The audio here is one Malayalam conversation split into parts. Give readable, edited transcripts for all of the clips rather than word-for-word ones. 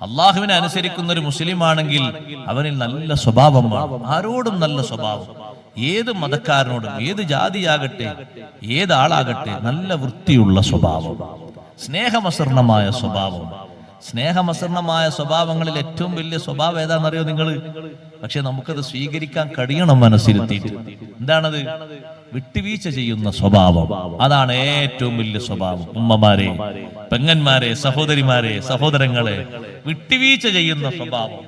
അള്ളാഹുവിനെ അനുസരിക്കുന്ന ഒരു മുസ്ലിം ആണെങ്കിൽ അവനിൽ നല്ല സ്വഭാവമാണ്, ആരോടും നല്ല സ്വഭാവം. ഏത് മതക്കാരനോടും, ഏത് ജാതിയാകട്ടെ, ഏതാളാകട്ടെ, നല്ല വൃത്തിയുള്ള സ്വഭാവം, സ്നേഹമസൃണമായ സ്വഭാവം. സ്നേഹമസൃണമായ സ്വഭാവങ്ങളിൽ ഏറ്റവും വലിയ സ്വഭാവം ഏതാണെന്നറിയോ നിങ്ങൾ? പക്ഷെ നമുക്കത് സ്വീകരിക്കാൻ കഴിയണം മനസ്സിരുത്തിയിട്ട്. എന്താണത്? വിട്ടുവീഴ്ച ചെയ്യുന്ന സ്വഭാവം. അതാണ് ഏറ്റവും വലിയ സ്വഭാവം. ഉമ്മമാരെ, പെങ്ങന്മാരെ, സഹോദരിമാരെ, സഹോദരങ്ങളെ, വിട്ടുവീഴ്ച ചെയ്യുന്ന സ്വഭാവം.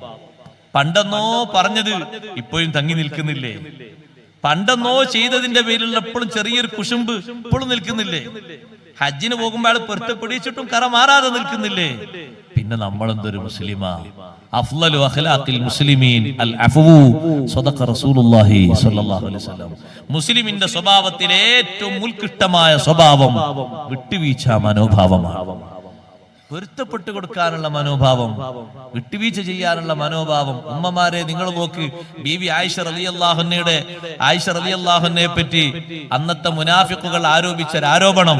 പണ്ടെന്നോ പറഞ്ഞത് ഇപ്പോഴും തങ്ങി നിൽക്കുന്നില്ലേ? പണ്ടെന്നോ ചെയ്തതിന്റെ പേരിൽ എപ്പോഴും ചെറിയൊരു കുശുമ്പ് ഇപ്പോഴും നിൽക്കുന്നില്ലേ? ഹജ്ജിന് പോകുമ്പോൾ പൊരുത്തപ്പെടിച്ചിട്ടും കറ മാറാതെ നിൽക്കുന്നില്ലേ? പിന്നെ നമ്മളെന്തൊരു മുസ്ലിമാ? അഫ്ളലു അഖ്ലാഖിൽ മുസ്ലിമീൻ അൽ അഫ്വു സദഖ റസൂലുള്ളാഹി സ്വല്ലല്ലാഹു അലൈഹി വസല്ലം. മുസ്ലിമിന്റെ സ്വഭാവത്തിലെ ഏറ്റവും ഉത്കൃഷ്ടമായ സ്വഭാവം വിട്ടുവീഴ്ച മനോഭാവമാണ്. പൊരുത്തപ്പെട്ടു കൊടുക്കാനുള്ള മനോഭാവം, വിട്ടുവീഴ്ച ചെയ്യാനുള്ള മനോഭാവം. ഉമ്മമാരെ നിങ്ങൾ നോക്ക്, ബീവി ആയിഷ റളിയല്ലാഹുവിനെ പറ്റി അന്നത്തെ മുനാഫിഖുകൾ ആരോപിച്ച ആരോപണം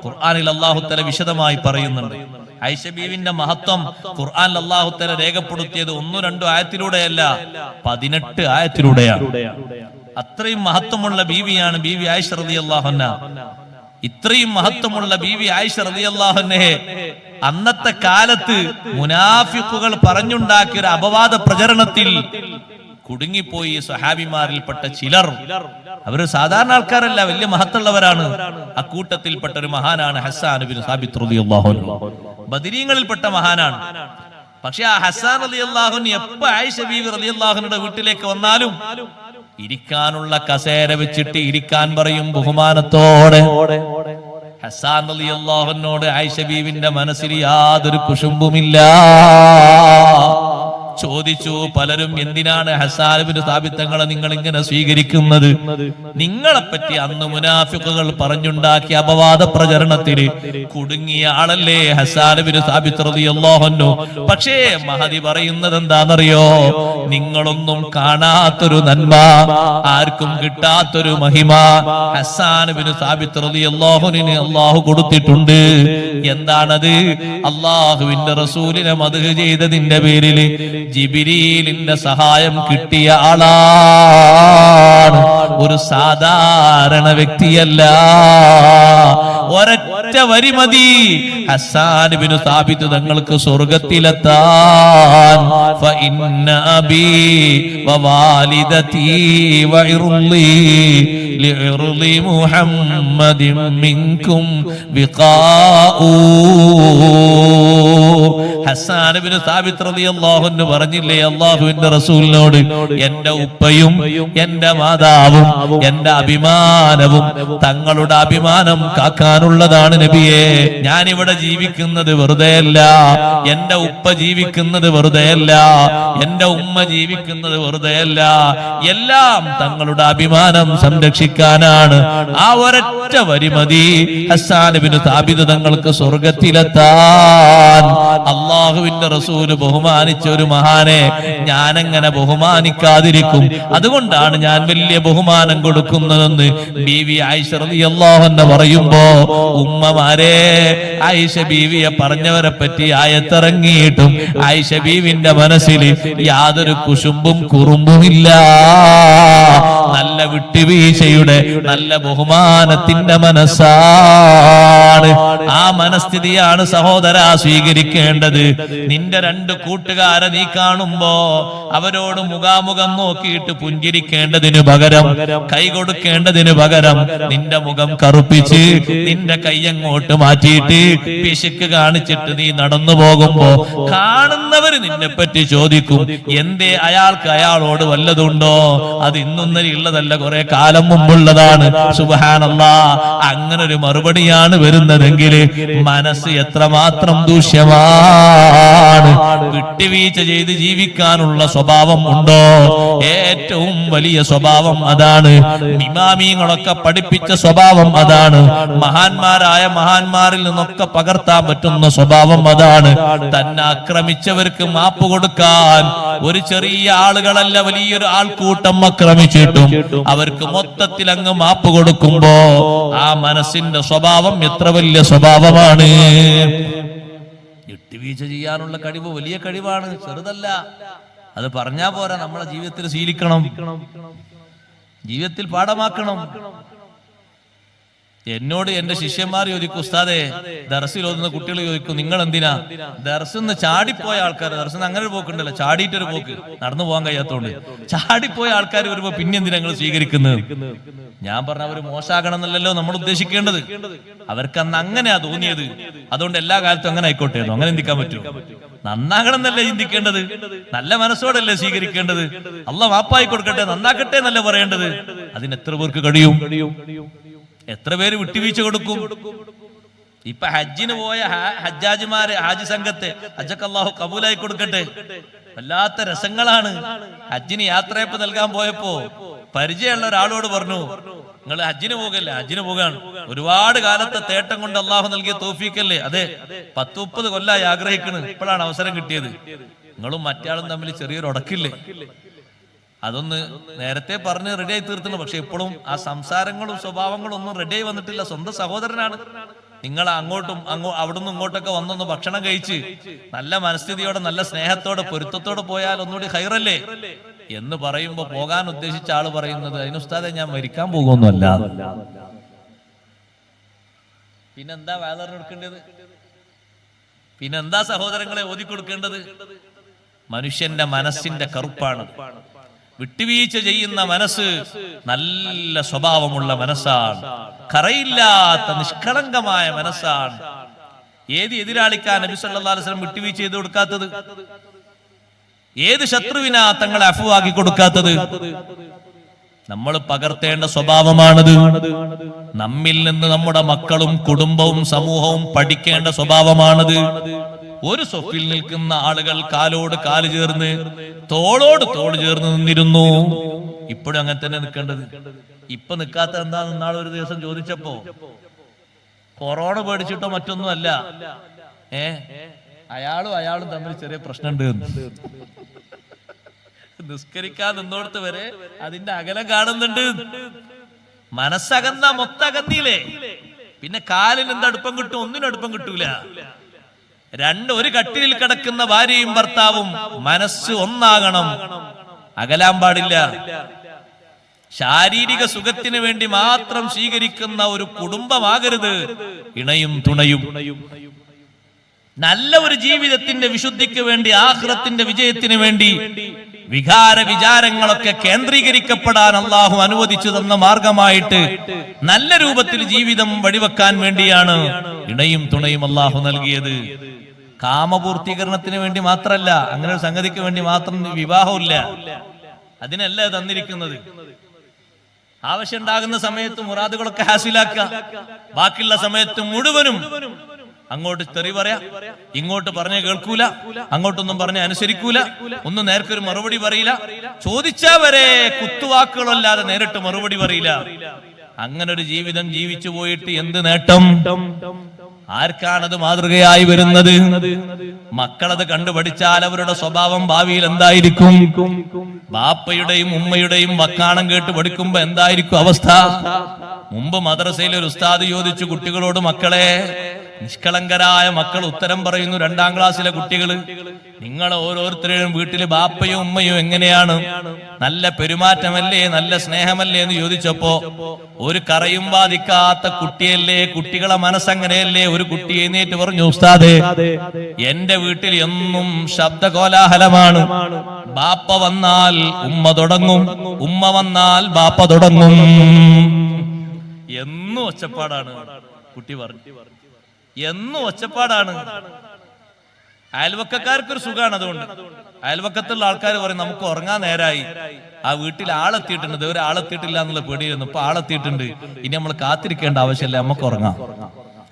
ഖുർആനിൽ അല്ലാഹു തആല വിശദമായി പറയുന്നുണ്ട്. ആയിഷ ബീവിന്റെ മഹത്വം ഖുർആനിൽ അല്ലാഹു തആല രേഖപ്പെടുത്തിയത് 1-2 ആയത്തിലൂടെയല്ല, 18 ആയത്തിലൂടെയാണ്. അത്രയും മഹത്വമുള്ള ബീവിയാണ് ബീവി ആയിഷ റളിയല്ലാഹു അൻഹ. ഇത്രയും മഹത്വമുള്ള ബീവി ആയിഷ റളിയല്ലാഹു അൻഹയെ അന്നത്തെ കാലത്ത് മുനാഫിഖുകൾ പറഞ്ഞുണ്ടാക്കിയ ഒരു അപവാദ പ്രചരണത്തിൽ കുടുങ്ങിപ്പോയി സ്വഹാബിമാരിൽപ്പെട്ട ചിലർ. അവര് സാധാരണ ആൾക്കാരല്ല, വലിയ മഹത്തുള്ളവരാണ്. അക്കൂട്ടത്തിൽപ്പെട്ട ഒരു മഹാനാണ് ഹസ്സാൻ ഇബ്നു സാബിത്ത് റളിയല്ലാഹു അൻഹു. ബദരീങ്ങളിൽപ്പെട്ട മഹാനാണ്. പക്ഷെ ആ ഹസ്സാൻ റളിയല്ലാഹു അൻഹു എപ്പോ ആയിഷ ബീവി റളിയല്ലാഹു അൻഹയുടെ വീട്ടിലേക്ക് വന്നാലും ഇരിക്കാനുള്ള കസേര വെച്ചിട്ട് ഇരിക്കാൻ പറയും ബഹുമാനത്തോടെ. ഹസ്സാൻ റളിയല്ലാഹു അൻഹുവോട് ആയിഷ ബീവിന്റെ മനസ്സിൽ യാതൊരു കുശുമ്പുമില്ല. ചോദിച്ചു പലരും, എന്തിനാണ് ഹസ്സാൻ ഇബ്നു സാബിത്ത് തങ്ങളെ നിങ്ങൾ ഇങ്ങനെ സ്വീകരിക്കുന്നത്? നിങ്ങളെപ്പറ്റി അന്ന് മുനാഫിഖുകൾ പറഞ്ഞുണ്ടാക്കിയ അപവാദ പ്രചരണത്തിന് കുടുങ്ങിയ ആളല്ലേ ഹസ്സാൻ ഇബ്നു സാബിത്ത് റളിയല്ലാഹു അൻഹു. പക്ഷേ മഹദി പറയുന്നത് എന്താണെന്നറിയോ? നിങ്ങളൊന്നും കാണാത്തൊരു നന്മ, ആർക്കും കിട്ടാത്തൊരു മഹിമ ഹസ്സാൻ ഇബ്നു സാബിത്ത് റളിയല്ലാഹു അൻഹുവിന് അല്ലാഹു കൊടുത്തിട്ടുണ്ട്. എന്താണത്? അല്ലാഹുവിന്റെ റസൂലിനെ മദ്ഹ് ചെയ്തതിന്റെ പേരിൽ ജിബ്രീലിന്റെ സഹായം കിട്ടിയ ആളാണ്. ഒരു സാധാരണ വ്യക്തിയല്ല. ഒരൊറ്റ വരി മതി ഹസ്സാൻ ഇബ്നു സാബിത്ത് തങ്ങൾക്ക് സ്വർഗ്ഗത്തിലെത്താൻ. ഫഇന്ന അബീ വവാലിദതീ വഇർളി ലിഇർളി മുഹമ്മദിൻ മിൻകും വിഖാഉ. ഹസ്സാൻ ഇബ്നു സാബിത്ത് റളിയല്ലാഹു അൻഹു പറഞ്ഞില്ലേ അല്ലാഹുവിന്റെ റസൂലിനോട്, എന്റെ ഉപ്പയും എന്റെ മാതാവും എന്റെ അഭിമാനവും തങ്ങളുടെ അഭിമാനം കാക്കാനുള്ളതാണ് നബിയെ. ഞാൻ ഇവിടെ ജീവിക്കുന്നത് വെറുതെയല്ല, എന്റെ ഉപ്പ ജീവിക്കുന്നത് വെറുതെയല്ല, എന്റെ ഉമ്മ ജീവിക്കുന്നത് വെറുതെയല്ല, എല്ലാം തങ്ങളുടെ അഭിമാനം സംരക്ഷിക്കാനാണ്. ആ ഒരൊറ്റ വരി മതി ഹസ്സാൻ ഇബ്നു സാബിത്ത് തങ്ങൾക്ക് സ്വർഗ്ഗത്തിലെത്താൻ. അല്ലാഹുവിന്റെ റസൂല് ബഹുമാനിച്ച ഒരു മഹാനെ ഞാനെങ്ങനെ ബഹുമാനിക്കാതിരിക്കും? അതുകൊണ്ടാണ് ഞാൻ വലിയ ബഹുമാനം കൊടുക്കുന്നതെന്ന് ബീവി ആയിഷ റളിയല്ലാഹു അൻഹ പറയുമ്പോ, ഉമ്മമാരെ, ആയിഷ ബീവിയെ പറഞ്ഞവരെ പറ്റി ആയത്തിറങ്ങിയിട്ടും ആയിഷ ബീവിന്റെ മനസ്സിൽ യാതൊരു കുശുമ്പും കുറുമ്പുമില്ല. നല്ല വിട്ടുവീഴ്ചയുടെ, നല്ല ബഹുമാനത്തിന്റെ മനസ്സാണ്. ആ മനസ്ഥിതിയാണ് സഹോദര സ്വീകരിക്കേണ്ടത്. നിന്റെ 2 കൂട്ടുകാരെ നീ കാണുമ്പോ അവരോട് മുഖാമുഖം നോക്കിയിട്ട് പുഞ്ചിരിക്കേണ്ടതിനു പകരം, കൈ കൊടുക്കേണ്ടതിനു പകരം നിന്റെ മുഖം കറുപ്പിച്ച് നിന്റെ കൈ അങ്ങോട്ട് മാറ്റിയിട്ട് പിശുക്ക് കാണിച്ചിട്ട് നീ നടന്നു പോകുമ്പോ കാണുന്നവര് നിന്നെ പറ്റി ചോദിക്കും, എന്തേ അയാൾക്ക് അയാളോട് വല്ലതുണ്ടോ? അത് ഇന്നൊന്നര ഉള്ളതല്ല, കുറെ കാലം മുമ്പുള്ളതാണ്. സുബ്ഹാനല്ലാഹ്, അങ്ങനെ ഒരു മറുപടിയാണ് വരുന്നതെങ്കിൽ മനസ്സ് എത്രമാത്രം ദൂഷ്യമാണ്. വിട്ടുവീഴ്ച ചെയ്ത് ജീവിക്കാനുള്ള സ്വഭാവം ഉണ്ടോ? ഏറ്റവും വലിയ സ്വഭാവം അതാണ്. ഇമാമിങ്ങളൊക്കെ പഠിപ്പിച്ച സ്വഭാവം അതാണ്. മഹാന്മാരായ മഹാന്മാരിൽ നിന്നൊക്കെ പകർത്താൻ പറ്റുന്ന സ്വഭാവം അതാണ്. തന്നെ ആക്രമിച്ചവർക്ക് മാപ്പ് കൊടുക്കാൻ ഒരു ചെറിയ ആളുകളല്ല, വലിയൊരു ആൾക്കൂട്ടം ആക്രമിച്ചിട്ടും അവർക്ക് മൊത്തത്തിൽ അങ്ങ് മാപ്പ് കൊടുക്കുമ്പോ ആ മനസ്സിന്റെ സ്വഭാവം എത്ര വലിയ സ്വഭാവമാണ്. വിട്ടുവീഴ്ച ചെയ്യാനുള്ള കഴിവ് വലിയ കഴിവാണ്, ചെറുതല്ല. അത് പറഞ്ഞാ പോരാ, നമ്മളെ ജീവിതത്തിൽ ശീലിക്കണം, ജീവിതത്തിൽ പാഠമാക്കണം. എന്നോട് എന്റെ ശിഷ്യന്മാർ ചോദിക്കും, ഉസ്താദേ ദർസിൽ ഓതുന്ന കുട്ടികൾ ചോദിക്കും, നിങ്ങൾ എന്തിനാ ദർസിന്ന് ചാടിപ്പോയ ആൾക്കാർ, ദർസിന്ന് അങ്ങനെ ഒരു പോക്കുണ്ടല്ലോ, ചാടിയിട്ടൊരു പോക്ക്, നടന്നു പോകാൻ കഴിയാത്തോണ്ട് ചാടിപ്പോയ ആൾക്കാർ വരുമ്പോ പിന്നെ എന്തിനാ നിങ്ങൾ സ്വീകരിക്കുന്നത്? ഞാൻ പറഞ്ഞ അവർ മോശമാകണം എന്നല്ലല്ലോ നമ്മൾ ഉദ്ദേശിക്കേണ്ടത്, അവർക്ക് അന്ന് അങ്ങനെയാ തോന്നിയത്, അതുകൊണ്ട് എല്ലാ കാലത്തും അങ്ങനെ ആയിക്കോട്ടെ. അങ്ങനെ ചിന്തിക്കാൻ പറ്റുമോ? നന്നാകണം എന്നല്ലേ ചിന്തിക്കേണ്ടത്, നല്ല മനസ്സോടല്ലേ സ്വീകരിക്കേണ്ടത്. അള്ളാഹ് മാപ്പായി കൊടുക്കട്ടെ, നന്നാക്കട്ടെ എന്നല്ലേ പറയേണ്ടത്. അതിന് എത്ര പേർക്ക് കഴിയും? എത്ര പേര് വിട്ടുവീഴ്ച കൊടുക്കും? ഇപ്പൊ ഹജ്ജിന് പോയ ഹജ്ജാജിമാര്, ഹാജി സംഘത്തെ ഹജ്ജക്ക് അള്ളാഹു കബൂലായി കൊടുക്കട്ടെ. വല്ലാത്ത രസങ്ങളാണ്. ഹജ്ജിന് യാത്രയപ്പ് നൽകാൻ പോയപ്പോ പരിചയമുള്ള ഒരാളോട് പറഞ്ഞു, നിങ്ങൾ ഹജ്ജിന് പോകല്ലേ? ഹജ്ജിന് പോകാണ്. ഒരുപാട് കാലത്തെ തേട്ടം കൊണ്ട് അള്ളാഹു നൽകിയ തൗഫീഖല്ലേ? അതെ, 10-30 കൊല്ലായി ആഗ്രഹിക്കണ്, ഇപ്പോഴാണ് അവസരം കിട്ടിയത്. നിങ്ങളും മറ്റാളും തമ്മിൽ ചെറിയൊരു ഉടക്കില്ലേ? അതൊന്ന് നേരത്തെ പറഞ്ഞ് റെഡിയായി തീർത്തുന്നു. പക്ഷെ ഇപ്പോഴും ആ സംസാരങ്ങളും സ്വഭാവങ്ങളും ഒന്നും റെഡിയായി വന്നിട്ടില്ല. സ്വന്തം സഹോദരനാണ്. നിങ്ങൾ അങ്ങോട്ടും അവിടുന്ന് ഇങ്ങോട്ടൊക്കെ വന്നൊന്ന് ഭക്ഷണം കഴിച്ച് നല്ല മനസ്ഥിതിയോടെ നല്ല സ്നേഹത്തോടെ പൊരുത്തത്തോടെ പോയാൽ ഒന്നുകൂടി ഹൈറല്ലേ എന്ന് പറയുമ്പോ പോകാൻ ഉദ്ദേശിച്ച ആള് പറയുന്നത്, അതിന് ഉസ്താദെ ഞാൻ മരിക്കാൻ പോകുമൊന്നുമല്ല. പിന്നെന്താ വേദനെടുക്കേണ്ടത്? പിന്നെന്താ സഹോദരങ്ങളെ ഓതിക്കൊടുക്കേണ്ടത്? മനുഷ്യന്റെ മനസ്സിന്റെ കറുപ്പാണ്. വിട്ടുവീഴ്ച ചെയ്യുന്ന മനസ്സ് നല്ല സ്വഭാവമുള്ള മനസ്സാണ്, കറയില്ലാത്ത നിഷ്കളങ്കമായ മനസ്സാണ്. ഏത് എതിരാളിക്കാ നബി സല്ലല്ലാഹു അലൈഹി വസല്ലം വിട്ടുവീഴ്ച ചെയ്ത് കൊടുക്കാത്തത്? ഏത് ശത്രുവിനാ തങ്ങളെ അഫുവാക്കി കൊടുക്കാത്തത്? നമ്മൾ പകർത്തേണ്ട സ്വഭാവമാണത്. നമ്മിൽ നിന്ന് നമ്മുടെ മക്കളും കുടുംബവും സമൂഹവും പഠിക്കേണ്ട സ്വഭാവമാണത്. ഒരു സ്വപ്പിൽ നിൽക്കുന്ന ആളുകൾ കാലോട് കാല് ചേർന്ന് തോളോട് തോള് ചേർന്ന് നിന്നിരുന്നു. ഇപ്പോഴും അങ്ങനെ തന്നെ നിൽക്കേണ്ടത്. ഇപ്പൊ നിൽക്കാത്ത എന്താന്ന് ഇന്നാളെ ഒരു ദിവസം ചോദിച്ചപ്പോ, കൊറോണ പേടിച്ചിട്ടോ മറ്റൊന്നും അല്ല, അയാളും തമ്മിൽ ചെറിയ പ്രശ്നമുണ്ട്. നിസ്കരിക്കാൻ നിന്നോടത്ത് വരെ അതിന്റെ അകലം കാണുന്നുണ്ട്. മനസ്സകന്ന മൊത്തകന്നില്ലേ? പിന്നെ കാലിന് എന്താ അടുപ്പം കിട്ടും? ഒന്നിനും അടുപ്പം കിട്ടൂല. ഒരു കട്ടിലിൽ കിടക്കുന്ന ഭാര്യയും ഭർത്താവും മനസ്സ് ഒന്നാകണം, അകലാൻ പാടില്ല. ശാരീരിക സുഖത്തിന് വേണ്ടി മാത്രം സ്വീകരിക്കുന്ന ഒരു കുടുംബമാകരുത് ഇണയും തുണയും. നല്ല ഒരു ജീവിതത്തിന്റെ വിശുദ്ധിക്ക് വേണ്ടി, ആഖിറത്തിന്റെ വിജയത്തിന് വേണ്ടി വിചാരങ്ങളൊക്കെ കേന്ദ്രീകരിക്കപ്പെടാൻ അള്ളാഹു അനുവദിച്ചു തന്ന മാർഗമായിട്ട് നല്ല രൂപത്തിൽ ജീവിതം വഴിവെക്കാൻ വേണ്ടിയാണ് ഇണയും തുണയും അള്ളാഹു നൽകിയത്. കാമപൂർത്തീകരണത്തിന് വേണ്ടി മാത്രല്ല, അങ്ങനെ ഒരു സംഗതിക്ക് വേണ്ടി മാത്രം വിവാഹമില്ല, അതിനല്ല തന്നിരിക്കുന്നത്. ആവശ്യമുണ്ടാകുന്ന സമയത്ത് മുറാദുകളൊക്കെ ഹാസിലാക്കുക, ബാക്കിയുള്ള സമയത്ത് മുഴുവനും അങ്ങോട്ട് തെറി പറയാ, ഇങ്ങോട്ട് പറഞ്ഞ കേൾക്കൂല, അങ്ങോട്ടൊന്നും പറഞ്ഞ അനുസരിക്കൂല, ഒന്നും നേർക്കൊരു മറുപടി പറയില്ല, ചോദിച്ചാ വരെ കുത്തുവാക്കുകളല്ലാതെ നേരിട്ട് മറുപടി പറയില്ല. അങ്ങനെ ഒരു ജീവിതം ജീവിച്ചു പോയിട്ട് എന്ത് നേട്ടം? ആർക്കാണത് മാതൃകയായി വരുന്നത്? മക്കളത് കണ്ടുപഠിച്ചാൽ അവരുടെ സ്വഭാവം ഭാവിയിൽ എന്തായിരിക്കും? ബാപ്പയുടെയും ഉമ്മയുടെയും വക്കാണം കേട്ട് പഠിക്കുമ്പോ എന്തായിരിക്കും അവസ്ഥ? മുമ്പ് മദ്രസയിൽ ഒരു ഉസ്താദ് ചോദിച്ചു കുട്ടികളോട്, മക്കളെ, നിഷ്കളങ്കരായ മക്കൾ ഉത്തരം പറയുന്നു, 2ാം ക്ലാസ്സിലെ കുട്ടികള്, നിങ്ങൾ ഓരോരുത്തരും വീട്ടില് ബാപ്പയും ഉമ്മയും എങ്ങനെയാണ്? നല്ല പെരുമാറ്റമല്ലേ, നല്ല സ്നേഹമല്ലേ എന്ന് ചോദിച്ചപ്പോ ഒരു കറയും ബാധിക്കാത്ത കുട്ടിയല്ലേ, കുട്ടികളെ മനസ്സങ്ങനെയല്ലേ? ഒരു കുട്ടി എഴുന്നേറ്റ് പറഞ്ഞു, ഉസ്താദേ, എന്റെ വീട്ടിൽ എന്നും ശബ്ദകോലാഹലമാണ്. ബാപ്പ വന്നാൽ ഉമ്മ തുടങ്ങും, ഉമ്മ വന്നാൽ ബാപ്പ തുടങ്ങും. എന്നും ഒച്ചപ്പാടാണ്. കുട്ടി പറഞ്ഞു, എന്നും ഒച്ചപ്പാടാണ്. അയൽവക്കക്കാർക്കൊരു സുഖമാണ്. അതുകൊണ്ട് അയൽവക്കത്തുള്ള ആൾക്കാർ പറയും, നമുക്ക് ഉറങ്ങാൻ നേരായി, ആ വീട്ടിൽ ആളെത്തിയിട്ടുണ്ട്, ഇതുവരെ ആളെത്തിയിട്ടില്ല എന്നുള്ള പേടിയായിരുന്നു, ഇപ്പൊ ആളെത്തിയിട്ടുണ്ട്, ഇനി നമ്മൾ കാത്തിരിക്കേണ്ട ആവശ്യമില്ല, നമുക്ക് ഉറങ്ങാം.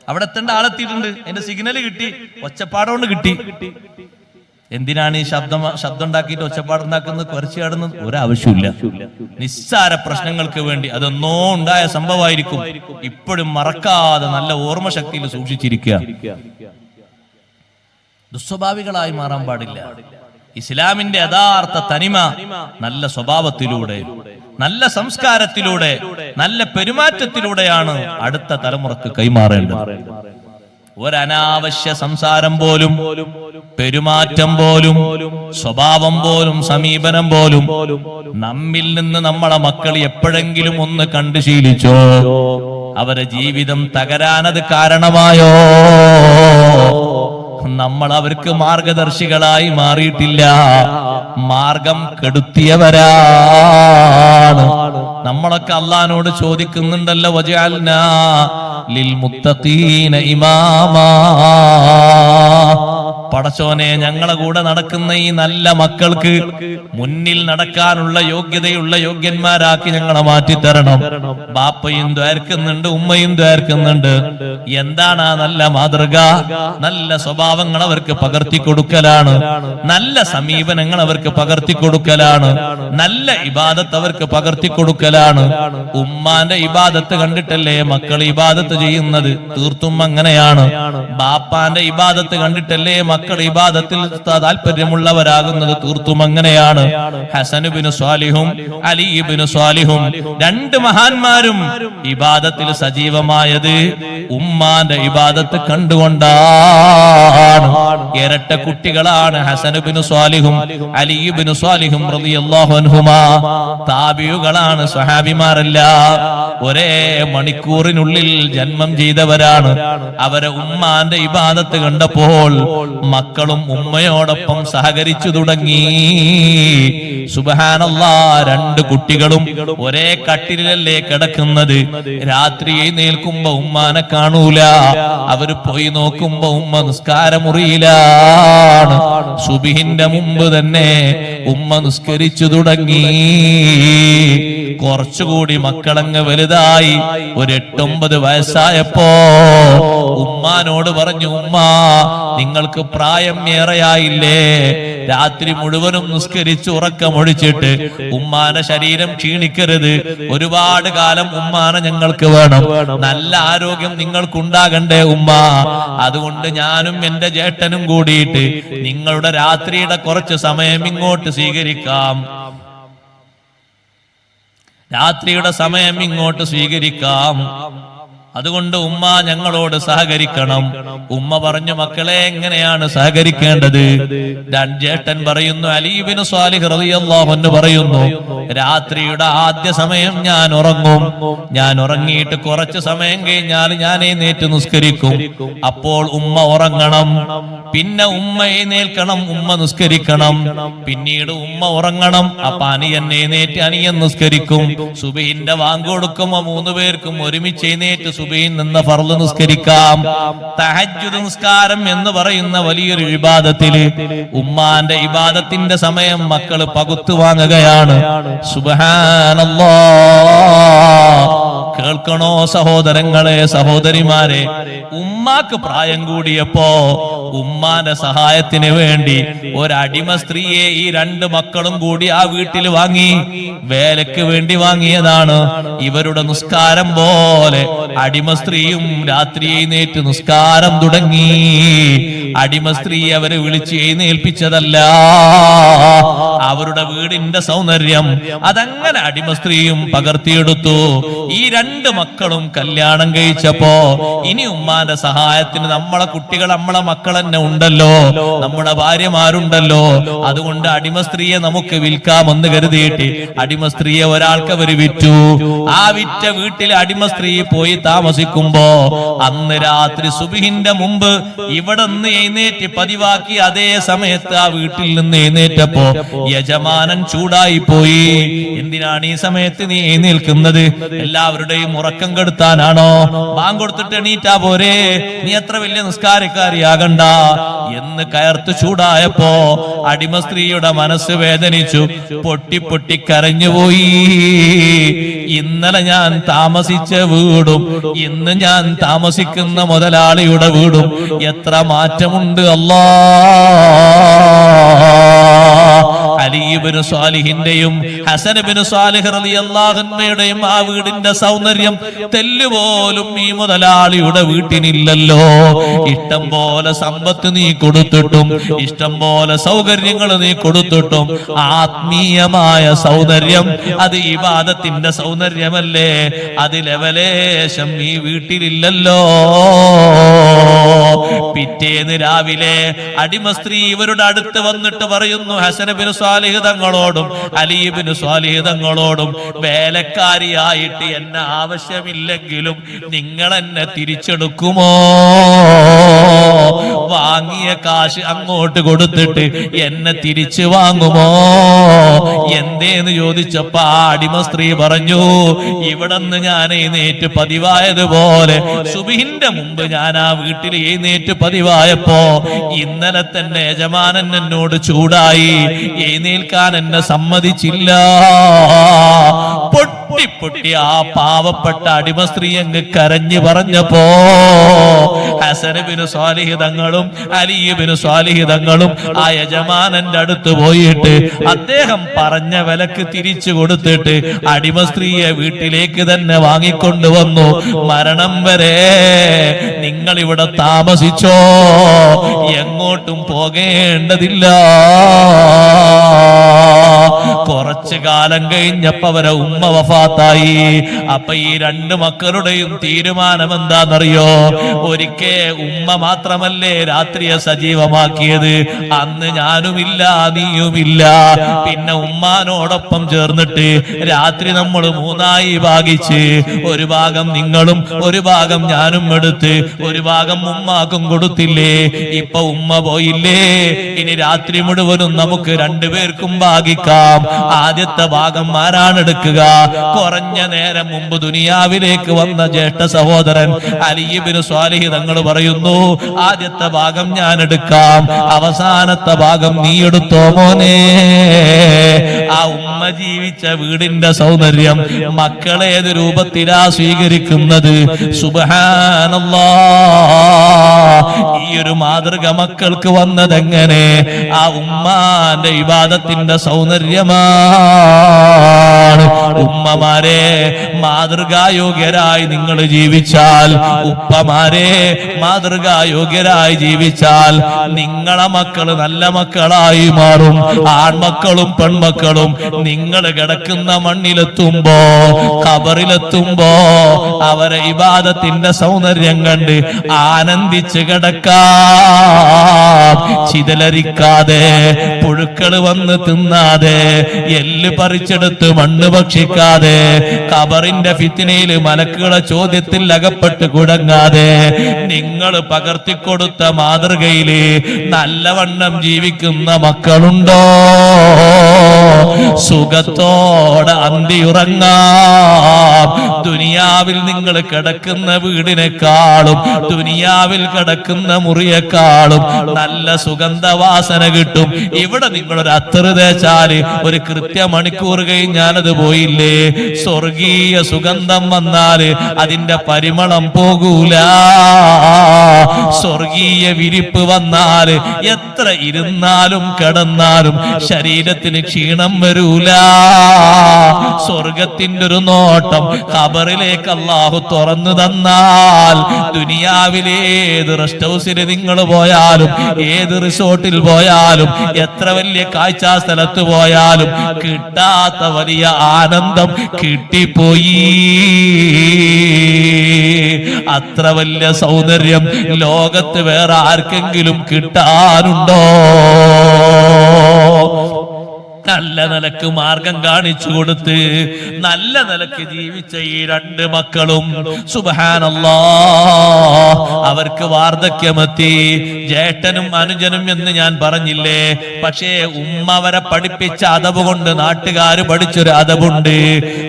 അവിടെ എത്തേണ്ട ആളെത്തിയിട്ടുണ്ട്, അതിന്റെ സിഗ്നൽ കിട്ടി, ഒച്ചപ്പാടോണ്ട് കിട്ടി. എന്തിനാണ് ഈ ശബ്ദം ഉണ്ടാക്കിയിട്ട് ഒച്ചപ്പാടുണ്ടാക്കുന്നത്, കുറച്ച് ചാടുന്നത്? ഒരാവശ്യമില്ല. നിസ്സാര പ്രശ്നങ്ങൾക്ക് വേണ്ടി. അതൊന്നോ ഉണ്ടായ സംഭവമായിരിക്കും, ഇപ്പോഴും മറക്കാതെ നല്ല ഓർമ്മശക്തിയിൽ സൂക്ഷിച്ചിരിക്കുക. ദുസ്വഭാവികളായി മാറാൻ പാടില്ല. ഇസ്ലാമിന്റെ യഥാർത്ഥ തനിമ നല്ല സ്വഭാവത്തിലൂടെ, നല്ല സംസ്കാരത്തിലൂടെ, നല്ല പെരുമാറ്റത്തിലൂടെയാണ് അടുത്ത തലമുറക്ക് കൈമാറേണ്ടത്. ഒരനാവശ്യ സംസാരം പോലും, പെരുമാറ്റം പോലും, സ്വഭാവം പോലും, സമീപനം പോലും നമ്മിൽ നിന്ന് നമ്മളെ മക്കൾ എപ്പോഴെങ്കിലും ഒന്ന് കണ്ടു ശീലിച്ചോ, അവരെ ജീവിതം തകരാനത് കാരണമായോ? നമ്മൾ അവർക്ക് മാർഗദർശികളായി മാറിയിട്ടില്ല, മാർഗം കെടുത്തിയവരാണ്. നമ്മളൊക്കെ അള്ളാഹിനോട് ചോദിക്കുന്നുണ്ടല്ലോ, വജഅൽനാ ലിൽ മുത്തഖീന ഇമാമാ, പടച്ചോനെ ഞങ്ങളെ കൂടെ നടക്കുന്ന ഈ നല്ല മക്കൾക്ക് മുന്നിൽ നടക്കാനുള്ള യോഗ്യതയുള്ള യോഗ്യന്മാരാക്കി ഞങ്ങളെ മാറ്റിത്തരണം. ബാപ്പയും ദ്വാർക്കുന്നുണ്ട്, ഉമ്മയും ദ്വാർക്കുന്നുണ്ട്. എന്താണ് ആ നല്ല മാതൃക? നല്ല സ്വഭാവങ്ങൾ അവർക്ക് പകർത്തി കൊടുക്കലാണ്, നല്ല സമീപനങ്ങൾ അവർക്ക് പകർത്തി കൊടുക്കലാണ്, നല്ല ഇബാദത്ത് അവർക്ക് പകർത്തി കൊടുക്കലാണ്. ഉമ്മാന്റെ ഇബാദത്ത് കണ്ടിട്ടല്ലേ മക്കൾ ഇബാദത്ത് ചെയ്യുന്നത്? തീർത്തും അങ്ങനെയാണ്. ബാപ്പാന്റെ ഇബാദത്ത് കണ്ടിട്ടല്ലേ മക്കൾ ഇബാദത്തിൽ താല്പര്യമുള്ളവരാകുന്നത്? തീർത്തും അങ്ങനെയാണ്. ഹസൻ ഇബ്നു സ്വാലിഹും അലി ഇബ്നു സ്വാലിഹും രണ്ട് മഹാന്മാരും ഇബാദത്തിൽ സജീവമായത് ഉമ്മാന്റെ ഇബാദത്ത് കണ്ടുകൊണ്ടാണ്. ഇരട്ട കുട്ടികളാണ് ഹസൻ ഇബ്നു സ്വാലിഹും അലി ഇബ്നു സ്വാലിഹും റളിയല്ലാഹു അൻഹുമാ. താബിയുകളാണ്, സ്വഹാബിമാരല്ല. ഒരേ മണിക്കൂറിനുള്ളിൽ ജന്മം ചെയ്തവരാണ്. അവരെ ഉമ്മാന്റെ ഇബാദത്ത് കണ്ടപ്പോൾ മക്കളും ഉമ്മയോടൊപ്പം സഹകരിച്ചു തുടങ്ങി. സുബ്ഹാനല്ലാഹ്, രണ്ട് കുട്ടികളും ഒരേ കട്ടിലല്ലേ കിടക്കുന്നത്. രാത്രി എഴുന്നേൽക്കുമ്പോ ഉമ്മാനെ കാണൂല. അവര് പോയി നോക്കുമ്പോ ഉമ്മ നിസ്കാരമുറിയിലാണ്. സുബ്ഹിന്റെ മുമ്പ് തന്നെ ഉമ്മ നിസ്കരിച്ചു തുടങ്ങി. കുറച്ചുകൂടി മക്കളങ്ങ് വലുതായി, ഒരു 8-9 വയസ്സായപ്പോ ഉമ്മാനോട് പറഞ്ഞു, ഉമ്മ നിങ്ങൾക്ക് പ്രായം ഏറെയായില്ലേ, രാത്രി മുഴുവനും നിസ്കരിച്ച് ഉറക്കമൊഴിച്ചിട്ട് ഉമ്മാന്റെ ശരീരം ക്ഷീണിക്കരുത്. ഒരുപാട് കാലം ഉമ്മാനെ ഞങ്ങൾക്ക് വേണം, നല്ല ആരോഗ്യം നിങ്ങൾക്കുണ്ടാകണ്ടേ ഉമ്മ. അതുകൊണ്ട് ഞാനും എന്റെ ജേട്ടനും കൂടിയിട്ട് നിങ്ങളുടെ രാത്രിയുടെ കുറച്ച് സമയം ഇങ്ങോട്ട് സ്വീകരിക്കാം, രാത്രിയുടെ സമയം ഇങ്ങോട്ട് സ്വീകരിക്കാം. അതുകൊണ്ട് ഉമ്മ ഞങ്ങളോട് സഹകരിക്കണം. ഉമ്മ പറഞ്ഞു, മക്കളെ എങ്ങനെയാണ് സഹകരിക്കേണ്ടത്? ജേട്ടൻ പറയുന്നു, അലി ഇബ്നു സ്വാലിഹ് റളിയല്ലാഹു അൻഹു പറയുന്നു, രാത്രിയുടെ ആദ്യ സമയം ഞാൻ ഉറങ്ങും. ഞാൻ ഉറങ്ങിയിട്ട് കുറച്ച് സമയം കഴിഞ്ഞാൽ ഞാൻ എഴുന്നേറ്റ് നിസ്കരിക്കും. അപ്പോൾ ഉമ്മ ഉറങ്ങണം, പിന്നെ ഉമ്മ എഴുന്നേൽക്കണം, ഉമ്മ നിസ്കരിക്കണം, പിന്നീട് ഉമ്മ ഉറങ്ങണം. അപ്പൊ അനിയൻ എഴുന്നേറ്റ് അനിയൻ നിസ്കരിക്കും. സുബഹിന്റെ വാങ്ക് കൊടുക്കുമ്പോ 3 പേർക്കും ഒരുമിച്ച് എഴുന്നേറ്റ് സുബഹിൽ നിന്ന് ഫർള് നിസ്കരിക്കാം. തഹജ്ജുദ് നിസ്കാരം എന്ന് പറയുന്ന വലിയൊരു ഇബാദത്തില് ഉമ്മാന്റെ ഇബാദത്തിന്റെ സമയം മക്കള് പകുത്തു വാങ്ങുകയാണ്. സുബ്ഹാനല്ലാഹ്, കേൾക്കണോ സഹോദരങ്ങളെ, സഹോദരിമാരെ? ഉമ്മാക്ക് പ്രായം കൂടിയപ്പോ ഉമ്മാന്റെ സഹായത്തിന് വേണ്ടി ഒരടിമ സ്ത്രീയെ ഈ 2 മക്കളും കൂടി ആ വീട്ടിൽ വാങ്ങി. വേലക്ക് വേണ്ടി വാങ്ങിയതാണ്. ഇവരുടെ നിസ്കാരം പോലെ അടിമ സ്ത്രീയും രാത്രി എഴുന്നേറ്റ് നിസ്കാരം തുടങ്ങി. അടിമ സ്ത്രീ അവരെ വിളിച്ച് എഴുന്നേൽപ്പിച്ചതല്ല, അവരുടെ വീടിന്റെ സൗന്ദര്യം അതങ്ങനെ അടിമ സ്ത്രീയും പകർത്തിയെടുത്തു. ഈ 2 മക്കളും കല്യാണം കഴിച്ചപ്പോ ഇനി ഉമ്മാന്റെ സഹായത്തിന് നമ്മളെ കുട്ടികൾ, നമ്മളെ മക്കൾ തന്നെ ഉണ്ടല്ലോ, നമ്മുടെ ഭാര്യമാരുണ്ടല്ലോ. അതുകൊണ്ട് അടിമ സ്ത്രീയെ നമുക്ക് വിൽക്കാമെന്ന് കരുതിയിട്ട് അടിമ സ്ത്രീയെ ഒരാൾക്ക് അവര് വിറ്റു. ആ വിറ്റ വീട്ടിൽ അടിമ സ്ത്രീ പോയി താമസിക്കുമ്പോ അന്ന് രാത്രി സുബ്ഹിന്റെ മുമ്പ് ഇവിടെ നിന്ന് എഴുന്നേറ്റ് പതിവാക്കി അതേ സമയത്ത് ആ വീട്ടിൽ നിന്ന് എഴുന്നേറ്റപ്പോ യജമാനൻ ചൂടായി പോയി. എന്തിനാണ് ഈ സമയത്ത് നീ എഴുന്നേൽക്കുന്നത്? എല്ലാവരുടെയും ഉറക്കം കെടുത്താനാണോ? ബാങ്ക് കൊടുത്തിട്ട് എണീറ്റാ പോരെ, നീ എത്ര വലിയ നിസ്കാരക്കാരിയാകണ്ട എന്ന് കയർത്ത് ചൂടായപ്പോ അടിമ സ്ത്രീയുടെ മനസ്സ് വേദനിച്ചു, പൊട്ടി പൊട്ടി കരഞ്ഞുപോയി. ഇന്നലെ ഞാൻ താമസിച്ച വീടും ഇന്ന് ഞാൻ താമസിക്കുന്ന മുതലാളിയുടെ വീടും എത്ര മാറ്റമുണ്ട് അല്ലാഹ്. അലി ഇബ്നു സ്വാലിഹിന്റെയും ഹസൻ ഇബ്നു സ്വാലിഹ് റളിയല്ലാഹു അൻഹുയുടെയും ആ വീടിന്റെ സൗന്ദര്യം തെല്ലുപോലും ഈ മുതലാളിയുടെ വീട്ടിനില്ലല്ലോ. ഇഷ്ടം പോലെ സമ്പത്ത് നീ കൊടുത്തിട്ടും ഇഷ്ടം പോലെ സൗകര്യങ്ങൾ നീ കൊടുത്തിട്ടും ആത്മീയമായ സൗന്ദര്യം, അത് ഇബാദത്തിന്റെ സൗന്ദര്യമല്ലേ, അത് ലെവലേശം ഈ വീട്ടിലില്ലല്ലോ. പിറ്റേന്ന് രാവിലെ അടിമ സ്ത്രീ ഇവരുടെ അടുത്ത് വന്നിട്ട് പറയുന്നു, ഹസൻ ഇബ്നു സ്വാലിഹ് തങ്ങളോടും അലി ഇബ്നു സ്വാലിഹ് തങ്ങളോടും, വേലക്കാരിയായിട്ട് എന്നെ ആവശ്യമില്ലെങ്കിലും നിങ്ങൾ എന്നെ തിരിച്ചെടുക്കുമോ? വാങ്ങിയ കാശ് അങ്ങോട്ട് കൊടുത്തിട്ട് എന്നെ തിരിച്ചു വാങ്ങുമോ? എന്തേന്ന് ചോദിച്ചപ്പോ ആ അടിമ സ്ത്രീ പറഞ്ഞു, ഇവിടെന്ന് ഞാൻ എഴുന്നേറ്റ് പതിവായതുപോലെ സുബഹിന്റെ മുമ്പ് ഞാൻ ആ വീട്ടിൽ എഴുന്നേറ്റ് പതിവായപ്പോ ഇന്നലെ തന്നെ യജമാനൻ എന്നോട് ചൂടായി, എഴുന്നേൽക്കാൻ എന്നെ സമ്മതിച്ചില്ല. പൊട്ടി പൊട്ടി ആ പാവപ്പെട്ട അടിമ സ്ത്രീ അങ്ങ് കരഞ്ഞു പറഞ്ഞപ്പോ ഹസൻ ഇബ്നു സ്വാലിഹ് തങ്ങളും അലി ഇബ്നു സ്വാലിഹ് തങ്ങളും ആ യജമാനന്റെ അടുത്ത് പോയിട്ട് അദ്ദേഹം പറഞ്ഞ വിലക്ക് തിരിച്ചു കൊടുത്തിട്ട് അടിമ സ്ത്രീയെ വീട്ടിലേക്ക് തന്നെ വാങ്ങിക്കൊണ്ടുവന്നു. മരണം വരെ നിങ്ങൾ ഇവിടെ താമസിച്ചോ, എങ്ങോട്ടും പോകേണ്ടതില്ല. കുറച്ചു കാലം കഴിഞ്ഞപ്പോ അവരെ ഉമ്മ വഫാത്തായി. അപ്പൊ ഈ രണ്ട് മക്കളുടെയും തീരുമാനം എന്താണെന്നറിയോ? ഒരിക്കൽ ഉമ്മ മാത്രമല്ലേ രാത്രിയെ സജീവമാക്കിയത്, അന്ന് ഞാനുമില്ല നീയുമില്ല. പിന്നെ ഉമ്മാനോടൊപ്പം ചേർന്നിട്ട് രാത്രി നമ്മൾ മൂന്നായി ഭാഗിച്ച്, ഒരു ഭാഗം നിങ്ങളും ഒരു ഭാഗം ഞാനും എടുത്ത് ഒരു ഭാഗം ഉമ്മാക്കും കൊടുത്തില്ലേ? ഇപ്പൊ ഉമ്മ പോയില്ലേ, ഇനി രാത്രി മുഴുവനും നമുക്ക് രണ്ടുപേർക്കും ഭാഗിക്കാം. ആദ്യത്തെ ഭാഗം ആരാണ് എടുക്കുക? കുറഞ്ഞ നേരം മുമ്പ് ദുനിയാവിലേക്ക് വന്ന ജ്യേഷ്ഠ സഹോദരൻ അലി ഇബ്നു സ്വാലിഹ് തങ്ങൾ പറയുന്നു, ആദ്യത്തെ ഭാഗം ഞാൻ എടുക്കാം, അവസാനത്തെ ഭാഗം നീ എടുത്തോ മോനെ. ആ ഉമ്മ ജീവിച്ച വീടിന്റെ സൗന്ദര്യം മക്കളേത് രൂപത്തിലാ സ്വീകരിക്കുന്നത്? സുബ്ഹാനല്ലാഹ്. ഈ ഒരു മാതൃക മക്കൾക്ക് വന്നതെങ്ങനെ? ആ ഉമ്മാന്റെ ഇബാദത്തിന്റെ സൗന്ദര്യമാണ്. ഉമ്മമാരെ മാതൃകായോഗ്യരായി നിങ്ങൾ ജീവിച്ചാൽ, ഉപ്പമാരെ മാതൃകായോഗ്യരായി ജീവിച്ചാൽ നിങ്ങളെ മക്കള് നല്ല മക്കളായി മാറും. ആൺമക്കളും പെൺമക്കളും നിങ്ങൾ കിടക്കുന്ന മണ്ണിലെത്തുമ്പോ, ഖബറിലെത്തുമ്പോ അവരെ ഇബാദത്തിന്റെ സൗന്ദര്യം കണ്ട് ആനന്ദിച്ച് കിടക്കാം. ചിതലരിക്കാതെ, പുഴുക്കള് വന്ന് തിന്നാതെ, എല്ല് പറിച്ചെടുത്ത് മണ്ണ് ഭക്ഷിക്കാതെ, ഖബറിന്റെ ഫിത്നയില് മലക്കുകളെ ചോദ്യത്തിൽ അകപ്പെട്ട് കുടങ്ങാതെ, നിങ്ങൾ പകർത്തിക്കൊടുത്ത മാതൃകയില് നല്ലവണ്ണം ജീവിക്കുന്ന മക്കളുണ്ടോ? സുഖത്തോടെ അന്തിയുറങ്ങാം. ദുനിയാവിൽ നിങ്ങൾ കിടക്കുന്ന വീടിനേക്കാളും ദുനിയാവിൽ കിടക്കുന്ന മുറിയേക്കാളും നല്ല സുഗന്ധവാസന കിട്ടും. ഇവിടെ നിങ്ങളൊരു അത്തറ് തേച്ചാല് ഒരു കൃത്യമണിക്കൂർ കഴിഞ്ഞാലത് പോയില്ലേ? സ്വർഗീയ സുഗന്ധം വന്നാല് അതിന്റെ പരിമളം പോകൂല. സ്വർഗീയ വിരിപ്പ് വന്നാല് എത്ര ഇരുന്നാലും കിടന്നാലും ശരീരത്തിന് ക്ഷീണം വരൂല. സ്വർഗത്തിന്റെ ഒരു നോട്ടം ഖബറിലേക്ക് അല്ലാഹു തുറന്നു തന്നാൽ, ദുനിയാവിലെ ഏത് റെസ്റ്റ് ഹൗസിൽ നിങ്ങൾ പോയാലും, ഏത് റിസോർട്ടിൽ പോയാലും, എത്ര വലിയ കാഴ്ചാ സ്ഥലത്ത് പോയാലും കിട്ടാത്ത വലിയ ആനന്ദം കിട്ടിപ്പോയി. അത്ര വലിയ സൗന്ദര്യം ലോകത്ത് വേറെ ആർക്കെങ്കിലും കിട്ടാനുണ്ടോ? നല്ല നിലക്ക് മാർഗം കാണിച്ചു കൊടുത്ത് നല്ല നിലക്ക് ജീവിച്ച ഈ രണ്ട് മക്കളും സുബ്ഹാനല്ലാഹ് അവർക്ക് വാർദ്ധക്യമെത്തി. ജ്യേഷ്ഠനും അനുജനും എന്ന് ഞാൻ പറഞ്ഞില്ലേ, പക്ഷേ ഉമ്മ അവരെ പഠിപ്പിച്ച അദബ് കൊണ്ട് നാട്ടുകാര് പഠിച്ചൊരു അദബുണ്ട്.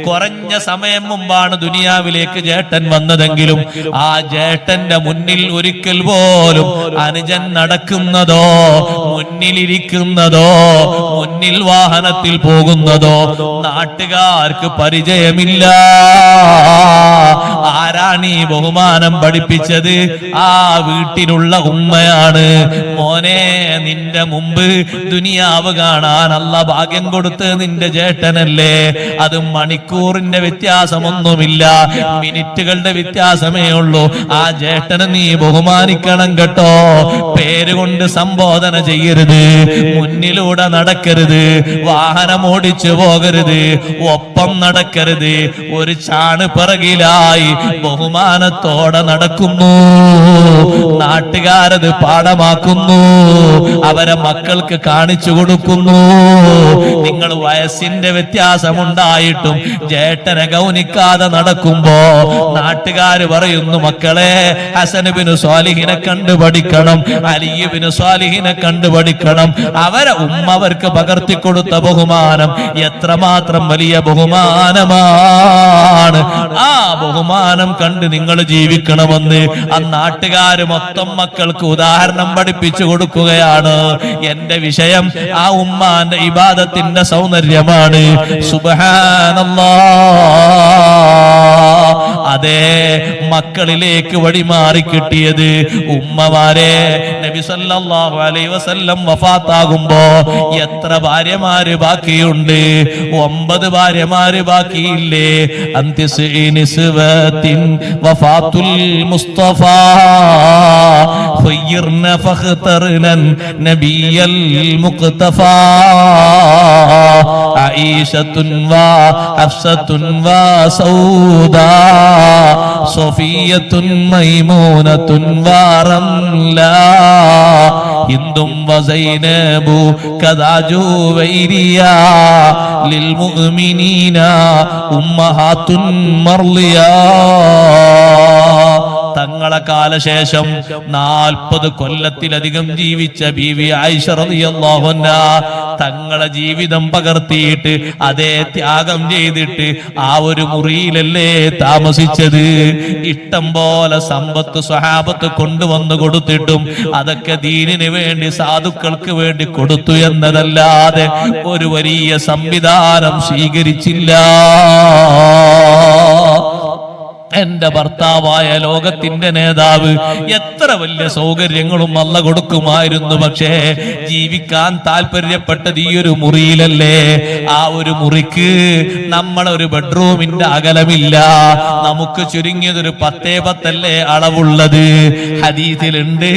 കുറഞ്ഞ സമയം മുമ്പാണ് ദുനിയാവിലേക്ക് ജ്യേഷ്ഠൻ വന്നതെങ്കിലും ആ ജ്യേഷ്ഠന്റെ മുന്നിൽ ഒരിക്കൽ പോലും അനുജൻ നടക്കുന്നതോ, മുന്നിലിരിക്കുന്നതോ, മുന്നിൽ വാഹനത്തിൽ പോകുന്നതോ നാട്ടുകാർക്ക് പരിചയമില്ല. ആരാണ് ഈ ബഹുമാനം പഠിപ്പിച്ചത്? ആ വീട്ടിലുള്ള ഉമ്മയാണ്. മോനെ, നിന്റെ മുമ്പ് ദുനിയാവ് കാണാൻ അല്ലാഹ് ഭാഗ്യം കൊടുത്ത് നിന്റെ ജ്യേഷ്ഠനല്ലേ? അത് മണിക്കൂറിന്റെ വ്യത്യാസമൊന്നുമില്ല, മിനിറ്റുകളുടെ വ്യത്യാസമേ ഉള്ളൂ. ആ ജ്യേഷ്ഠനെ നീ ബഹുമാനിക്കണം കേട്ടോ. പേരുകൊണ്ട് സംബോധന ചെയ്യരുത്, മുന്നിലൂടെ നടക്കരുത്. വാഹനം ഓടിച്ചു പോകരുത്, ഒപ്പം നടക്കരുത്. ഒരു ചാണ് പിറകിലായി ബഹുമാനത്തോടെ നടക്കുന്നു. നാട്ടുകാരത് പാഠമാക്കുന്നു, അവരെ മക്കൾക്ക് കാണിച്ചു കൊടുക്കുന്നു. നിങ്ങൾ വയസ്സിന്റെ വ്യത്യാസമുണ്ടായിട്ടും ജേട്ടനെ ഗൗനിക്കാതെ നടക്കുമ്പോ നാട്ടുകാര് പറയുന്നു, മക്കളെ ഹസൻ ബിനു സ്വാലിഹിനെ കണ്ടു പഠിക്കണം, അലി ബിനു സ്വാലിഹിനെ കണ്ടു പഠിക്കണം. അവരെ ഉമ്മ അവർക്ക് പകർത്തിക്കൊടുത്ത ബഹുമാനം എത്രമാത്രം വലിയ ബഹുമാനമാണ്. ആ ബഹുമാനം കണ്ട് നിങ്ങൾ ജീവിക്കണമെന്ന് ആ നാട്ടുകാര് മൊത്തം മക്കൾക്ക് ഉദാഹരണം പഠിപ്പിച്ചു കൊടുക്കുകയാണ്. എന്റെ വിഷയം ആ ഉമ്മാന്റെ ഇബാദത്തിന്റെ സൗന്ദര്യമാണ്. സുബ്ഹാനല്ലാഹ്. അതെ, മക്കളിലേക്ക് വഴിമാറി കിട്ടിയത് ഉമ്മമാരെ. നബി സല്ലല്ലാഹു അലൈഹി വസല്ലം വഫാത്താകുമ്പോ എത്ര ഭാര്യമാര് ബാക്കിയുണ്ട്? 9 ഭാര്യമാര് ബാക്കിയില്ലേ? അന്തിസ്ഇനിസ്വത്തിൻ വഫാത്തുൽ മുസ്തഫ ഖയ്യിർന ഫഖ്തർനൻ നബിയൽ മുഖ്തഫാ ആയിഷത്തുൻ വ ഹഫ്സത്തുൻ വ സൗദാ സഫിയത്തുൻ മൈമൂനത്തുൻ വ റംലാ ഹിന്ദും വ സൈനബു കദാ ജുവൈരിയാ ലിൽ മുഅ്മിനീന ഉമ്മഹാത്തുൻ മർളിയാ. തങ്ങളെ കാലശേഷം 40 കൊല്ലത്തിലധികം ജീവിച്ച ബീവി ആയിഷ റളിയല്ലാഹു അൻഹാ തങ്ങളെ ജീവിതം പകർത്തിയിട്ട് അതേ ത്യാഗം ചെയ്തിട്ട് ആ ഒരു മുറിയിലല്ലേ താമസിച്ചത്. ഇഷ്ടം പോലെ സമ്പത്ത് സ്വഹാബത്ത് കൊണ്ടുവന്നു കൊടുത്തിട്ടും അതൊക്കെ ദീനിന് വേണ്ടി സാധുക്കൾക്ക് വേണ്ടി കൊടുത്തു എന്നതല്ലാതെ ഒരു വലിയ സംവിധാനം സ്വീകരിച്ചില്ല. എന്റെ ഭർത്താവായ ലോകത്തിന്റെ നേതാവ് എത്ര വലിയ സൗകര്യങ്ങളും അല്ല കൊടുക്കുമായിരുന്നു. പക്ഷേ ജീവിക്കാൻ താല്പര്യപ്പെട്ടത് ഈ ഒരു മുറിയിലല്ലേ. ആ ഒരു മുറിക്ക് നമ്മളൊരു ബെഡ്റൂമിന്റെ അകലമില്ല. നമുക്ക് ചുരുങ്ങിയതൊരു 10 അളവുള്ളത്. ഹദീസിലുണ്ട്,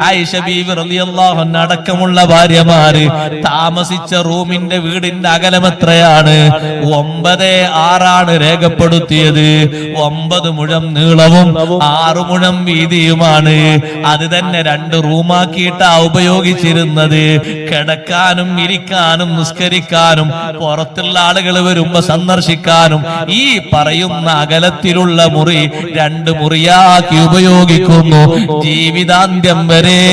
ആയിഷ ബീവി റളിയല്ലാഹു അൻഹ അടക്കമുള്ള ഭാര്യമാര് താമസിച്ച റൂമിന്റെ വീടിന്റെ അകലം എത്രയാണ്? 9.6 രേഖപ്പെടുത്തിയത്. 9 മുഴം നീളവും 6 മുഴം വീതിയുമാണ്. അത് തന്നെ 2 റൂമാക്കിയിട്ടാ ഉപയോഗിച്ചിരുന്നത്. കിടക്കാനും ഇരിക്കാനും നിസ്കരിക്കാനും പുറത്തുള്ള ആളുകൾ വരുമ്പോ സന്ദർശിക്കാനും ഈ പറയുന്ന അകലത്തിലുള്ള മുറി 2 മുറിയാക്കി ഉപയോഗിക്കുന്നു. ജീവിതാന്ത്യം വരെ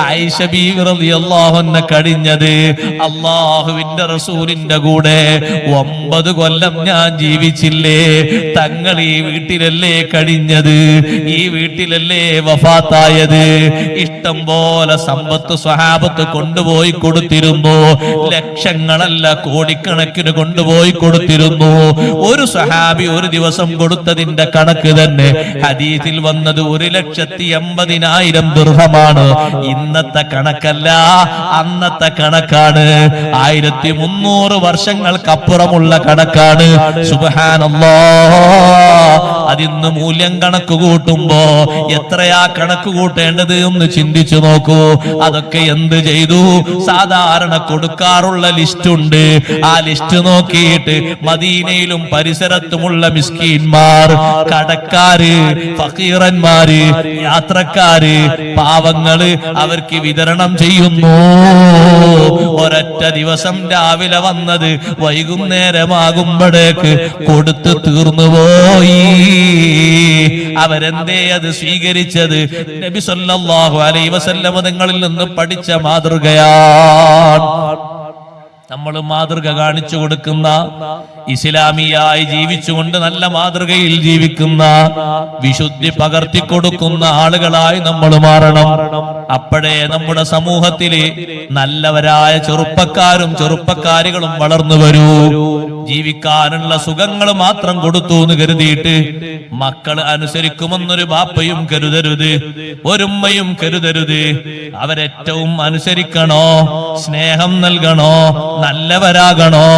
ആയിഷ ബീവി റളിയല്ലാഹു അൻഹ കഴിഞ്ഞത് അല്ലാഹുവിന്റെ റസൂലിന്റെ കൂടെ 9 കൊല്ലം ഞാൻ ജീവിച്ചില്ലേ. തങ്ങൾ ഈ വീട്ടിലല്ലേ കഴിഞ്ഞത്, ഈ വീട്ടിലല്ലേ വഫാത്തായത്. ഇഷ്ടം പോലെ സമ്പത്ത് സ്വഹാബത്ത് കൊണ്ടുപോയി കൊടുത്തിരുന്നു. ലക്ഷങ്ങളല്ല കോടിക്കണക്കിന് കൊണ്ടുപോയി കൊടുത്തിരുന്നു. ഒരു സ്വഹാബി ഒരു ദിവസം കൊടുത്തതിന്റെ കണക്ക് തന്നെ ഹദീസിൽ വന്നത് 1,80,000 ദിർഹമാണ്. ഇന്നത്തെ കണക്കല്ല, അന്നത്തെ കണക്കാണ്. 1300 വർഷങ്ങൾക്കപ്പുറമുള്ള കണക്കാണ്. സുബ്ഹാനല്ലാഹ്. അതിന്ന് മൂല്യം കണക്ക് കൂട്ടുമ്പോ എത്രയാ കണക്ക് കൂട്ടേണ്ടത് എന്ന് ചിന്തിച്ചു നോക്കൂ. അതൊക്കെ എന്ത് ചെയ്തു? സാധാരണ കൊടുക്കാറുള്ള ലിസ്റ്റ് ഉണ്ട്. ആ ലിസ്റ്റ് നോക്കിയിട്ട് മദീനയിലും പരിസരത്തുമുള്ള മിസ്കീന്മാർ, കടക്കാര്, ഫക്കീറന്മാര്, യാത്രക്കാര്, പാവങ്ങള് അവർക്ക് വിതരണം ചെയ്യുന്നു. ഒരൊറ്റ ദിവസം രാവിലെ വന്നത് വൈകുന്നേരമാകുമ്പോഴേക്ക് കൊടുത്തു തീർന്നുപോയി. അവരെന്തേ അത് സ്വീകരിച്ചത്? നബി സല്ലല്ലാഹു അലൈഹി വസല്ലം തങ്ങളിൽ നിന്ന് പഠിച്ച മാതൃകയാണ്. നമ്മൾ മാതൃക കാണിച്ചു കൊടുക്കുന്ന, ഇസ്ലാമിയായി ജീവിച്ചുകൊണ്ട് നല്ല മാതൃകയിൽ ജീവിക്കുന്ന, വിശുദ്ധി പകർത്തിക്കൊടുക്കുന്ന ആളുകളായി നമ്മൾ മാറണം. അപ്പോഴേ നമ്മുടെ സമൂഹത്തില് നല്ലവരായ ചെറുപ്പക്കാരും ചെറുപ്പക്കാരികളും വളർന്നു വരൂ. ജീവിക്കാനുള്ള സുഖങ്ങൾ മാത്രം കൊടുത്തു എന്ന് കരുതിയിട്ട് മക്കൾ അനുസരിക്കുമെന്നൊരു ബാപ്പയും കരുതരുത്, ഒരുമ്മയും കരുതരുത്. അവരേറ്റവും അനുസരിക്കണോ, സ്നേഹം നൽകണോ, നല്ലവരാകണോ,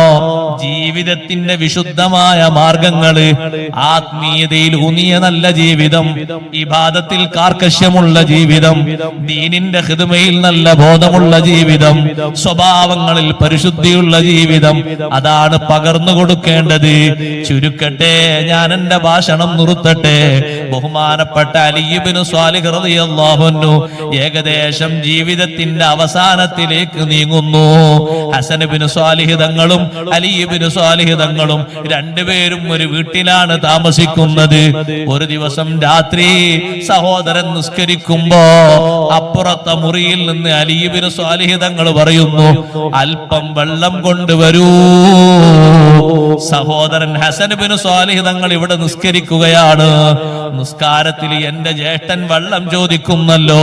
ജീവിതത്തിന്റെ വിശുദ്ധമായ മാർഗങ്ങള്, ആത്മീയതയിൽ ഊന്നിയ നല്ല ജീവിതം, ഇബാദത്തിൽ കാർക്കശ്യമുള്ള ജീവിതം, ദീനിന്റെ ഖിദ്മയിൽ നല്ല ബോധമുള്ള ജീവിതം, സ്വഭാവങ്ങളിൽ പരിശുദ്ധിയുള്ള ജീവിതം, അതാണ് പകർന്നു കൊടുക്കേണ്ടത്. ചുരുക്കട്ടെ, ഞാൻ എന്റെ ഭാഷണം നിർത്തട്ടെ. ബഹുമാനപ്പെട്ട അലി ഇബ്നു സ്വാലിഹ് റളിയല്ലാഹു അൻഹു ഏകദേശം ജീവിതത്തിന്റെ അവസാനത്തിലേക്ക് നീങ്ങുന്നു. ഹസൻ ഇബ്നു സ്വാലിഹ് തങ്ങളും അലി ഇബ്നു സ്വാലിഹ് തങ്ങളും രണ്ടുപേരും ഒരു വീട്ടിലാണ് താമസിക്കുന്നത്. ഒരു ദിവസം രാത്രി സഹോദരൻ നിസ്കരിക്കുമ്പോ അപ്പുറത്തെ മുറിയിൽ നിന്ന് അലി ഇബ്നു സ്വാലിഹ് തങ്ങൾ പറയുന്നു, അല്പം വെള്ളം കൊണ്ടുവരൂ. സഹോദരൻ ഹസൻ ഇബ്നു സ്വാലിഹ് തങ്ങൾ ഇവിടെ നിസ്കരിക്കുകയാണ്. നിസ്കാരത്തിൽ എന്റെ ജ്യേഷ്ഠൻ വെള്ളം ചോദിക്കുന്നല്ലോ,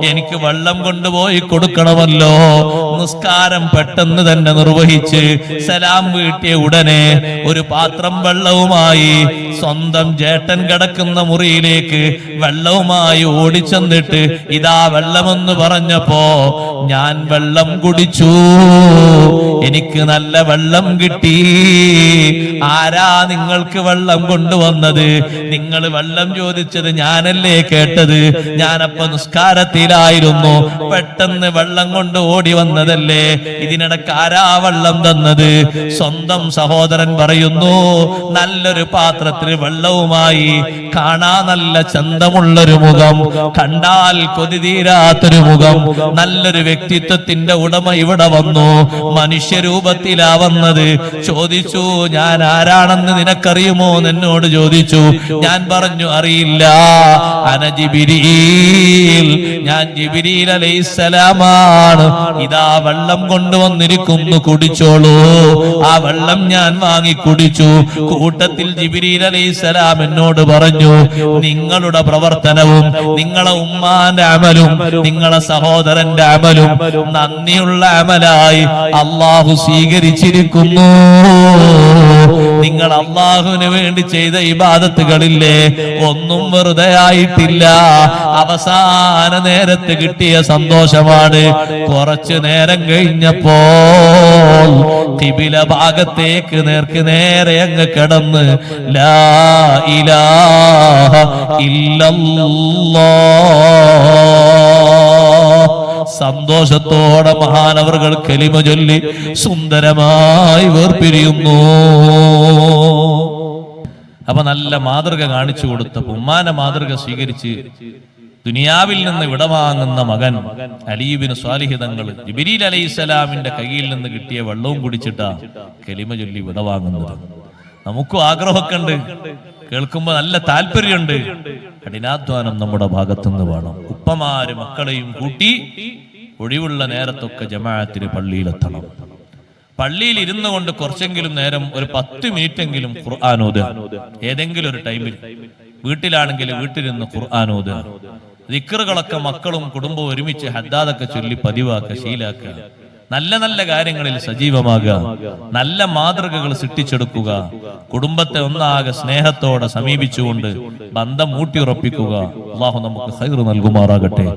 എനിക്ക് വെള്ളം കൊണ്ടുപോയി കൊടുക്കണമല്ലോ. നിസ്കാരം പെട്ടെന്ന് തന്നെ നിർവഹിച്ച് സലാം വീട്ടിയ ഉടനെ ഒരു പാത്രം വെള്ളവുമായി സ്വന്തം ജ്യേഷ്ഠൻ കിടക്കുന്ന മുറിയിലേക്ക് വെള്ളവുമായി ഓടിച്ചെന്നിട്ട് ഇതാ വെള്ളമെന്ന് പറഞ്ഞപ്പോ ഞാൻ വെള്ളം കുടിച്ചു, എനിക്ക് നല്ല വെള്ളം കിട്ടി. ആരാ നിങ്ങൾക്ക് വെള്ളം കൊണ്ടുവന്നത്? നിങ്ങൾ വെള്ളം ചോദിച്ചത് ഞാനല്ലേ കേട്ടത്? ഞാനപ്പോ നിസ്കാരത്തിലായിരുന്നു, പെട്ടെന്ന് വെള്ളം കൊണ്ട് ഓടി വന്നതല്ലേ. ഇതിനിടക്ക് ആരാ വെള്ളം തന്നത്? സ്വന്തം സഹോദരൻ പറയുന്നു, നല്ലൊരു പാത്രത്തിൽ വെള്ളവുമായി, കാണാ നല്ല ചന്തമുള്ളൊരു മുഖം, കണ്ടാൽ കൊതി തീരാത്തൊരു മുഖം, നല്ലൊരു വ്യക്തിത്വത്തിന്റെ ഉടമ ഇവിടെ വന്നു. മനുഷ്യരൂപത്തിലാ വന്നത്. ചോദിച്ചു, ഞാൻ ആരാണെന്ന് നിനക്കറിയുമോ എന്നോട് ചോദിച്ചു. ഞാൻ പറഞ്ഞു, അറിയില്ല. അന ജിബ്രീൽ, ഞാൻ ജിബ്രീൽ അലൈഹിസ്സലാമാണ്. ഇതാ വെള്ളം കൊണ്ടുവന്നിരിക്കുന്നു, കുടിച്ചോളൂ. ആ വെള്ളം ഞാൻ വാങ്ങി കുടിച്ചു. കൂട്ടത്തിൽ ജിബ്രീൽ അലൈഹിസ്സലാം എന്നോട് പറഞ്ഞു, നിങ്ങളുടെ പ്രവർത്തനവും നിങ്ങളെ ഉമ്മാന്റെ അമലും നിങ്ങളെ സഹോദരന്റെ അമലും നന്ദിയുള്ള അമലായി അള്ളാഹു സ്വീകരിച്ചിരിക്കുന്നു. നിങ്ങൾ അള്ളാഹുവിന് വേണ്ടി ചെയ്ത ഇബാദത്തുകളില്ലേ, ഒന്നും വെറുതെ ആയിട്ടില്ല. അവസാന നേരത്ത് കിട്ടിയ സന്തോഷമാണ്. കുറച്ചു നേരം കഴിഞ്ഞപ്പോൾ ഖിബില ഭാഗത്തേക്ക് നേർക്ക് നേരെ അങ്ങ് കിടന്ന് ലാ ഇലാഹ ഇല്ലല്ലാഹ് സന്തോഷത്തോടെ മഹാനവറുകൾ കലിമ ചൊല്ലി സുന്ദരമായി വേർപിരിയുന്നു. അപ്പൊ നല്ല മാതൃക കാണിച്ചു കൊടുത്തപ്പോ ഉമ്മാന്റെ മാതൃക സ്വീകരിച്ച് ദുനിയാവിൽ നിന്ന് വിടവാങ്ങുന്ന മകൻ അലി ഇബ്നു സ്വാലിഹ് തങ്ങൾ ജിബ്രീൽ അലൈഹിസ്സലാമിന്റെ കയ്യിൽ നിന്ന് കിട്ടിയ വെള്ളവും കുടിച്ചിട്ടാ കലിമ ചൊല്ലി വിടവാങ്ങുന്നത്. നമുക്കും ആഗ്രഹമൊക്കെ ഉണ്ട്, കേൾക്കുമ്പോ നല്ല താല്പര്യമുണ്ട്. കഠിനാധ്വാനം നമ്മുടെ ഭാഗത്തുനിന്ന് വേണം. ഉപ്പമാര് മക്കളെയും കൂട്ടി ഒഴിവുള്ള നേരത്തൊക്കെ ജമാഅത്തിന് പള്ളിയിലെത്തണം. പള്ളിയിൽ ഇരുന്നു കൊണ്ട് കുറച്ചെങ്കിലും നേരം, ഒരു 10 മിനിറ്റെങ്കിലും ഖുർആൻ ഓതുക. ഏതെങ്കിലും ഒരു ടൈമിൽ, വീട്ടിലാണെങ്കിൽ വീട്ടിലിരുന്ന് ഖുർആൻ ഓതുക. ദിക്റുകളൊക്കെ മക്കളും കുടുംബവും ഒരുമിച്ച് ഹദ്ദാദൊക്കെ ചൊല്ലി പതിവാക്കുക, ശീലാക്കുക. നല്ല നല്ല കാര്യങ്ങളിൽ സജീവമാകുക, നല്ല മാതൃകകൾ സൃഷ്ടിച്ചെടുക്കുക. കുടുംബത്തെ ഒന്നാകെ സ്നേഹത്തോടെ സമീപിച്ചുകൊണ്ട് ബന്ധം ഊട്ടിയുറപ്പിക്കുക. അല്ലാഹു നമുക്ക് ഖൈർ നൽകുമാറാകട്ടെ.